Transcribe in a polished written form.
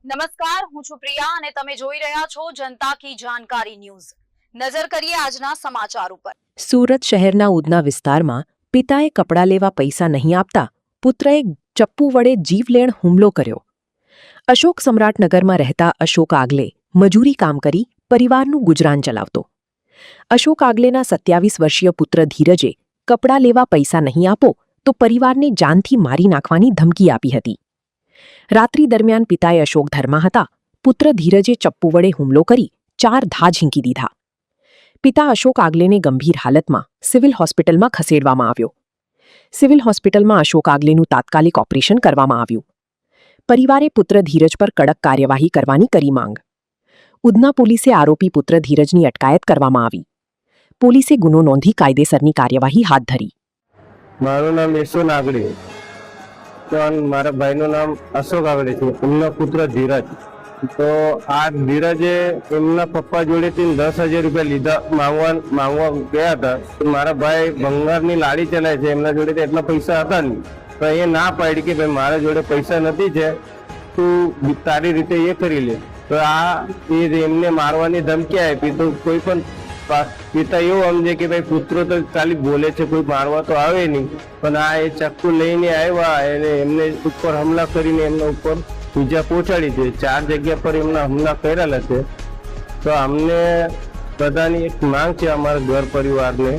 નમસ્કાર, હું છું પ્રિયા અને તમે જોઈ રહ્યા છો જનતા કી જાણકારી ન્યૂઝ। નજર કરીએ આજના સમાચાર ઉપર। સુરત શહેરના ઉધના વિસ્તારમાં પિતાએ કપડાં લેવા પૈસા નહીં આપતા પુત્રએ ચપ્પુ વડે જીવલેણ હુમલો કર્યો। અશોક સમ્રાટનગરમાં રહેતા અશોક આગલે મજૂરી કામ કરી પરિવારનું ગુજરાન ચલાવતો। અશોક આગલેના 27 વર્ષીય પુત્ર ધીરજે કપડાં લેવા પૈસા નહીં આપો તો પરિવારને જાનથી મારી નાખવાની ધમકી આપી હતી। રાત્રિ દરમિયાન પિતાએ અશોક ધરમાં હતા। પુત્ર ધીરજે ચપ્પુ વડે હુમલો કરી 4 ઘા ઝીંકી દીધા। પિતા અશોક આગલેને ગંભીર હાલતમાં સિવિલ હોસ્પિટલમાં ખસેડવામાં આવ્યો। સિવિલ હોસ્પિટલમાં અશોક આગલેનું તાત્કાલિક ઓપરેશન કરવામાં આવ્યું। પરિવારે પુત્ર ધીરજ પર કડક કાર્યવાહી કરવાની કરી માંગ। ઉધના પોલીસે આરોપી પુત્ર ધીરજની અટકાયત કરવામાં આવી। પોલીસે ગુનો નોંધી કાયદેસરની કાર્યવાહી હાથ ધરી। મારું નામ યશવંત આગળે તો મારા ભાઈનું નામ અશોક આગળે છે। એમનો પુત્ર ધીરજ તો આ ધીરજે એમના પપ્પા જોડેથી 10,000 રૂપિયા લીધા માંગવા ગયા હતા। તો મારા ભાઈ ભંગારની લારી ચલાવે છે, એમના જોડે એટલા પૈસા હતા નહીં। તો એ ના પાડી કે ભાઈ મારા જોડે પૈસા નથી છે, તું તારી રીતે એ કરી લે। તો આ એમને મારવાની ધમકી આપી। તો કોઈ પણ પિતા એવું સમજે કે ભાઈ પુત્રો તો ખાલી બોલે છે, કોઈ મારવા તો આવે નહીં, પણ આ એ ચક્કુ લઈને આવ્યા અને એમને ઉપર હુમલા કરીને એમના ઉપર ઈજા પહોંચાડી છે। 4 જગ્યા પર એમના હુમલા કરેલા છે। તો અમને બધાની એક માંગ છે અમારા ઘર પરિવારને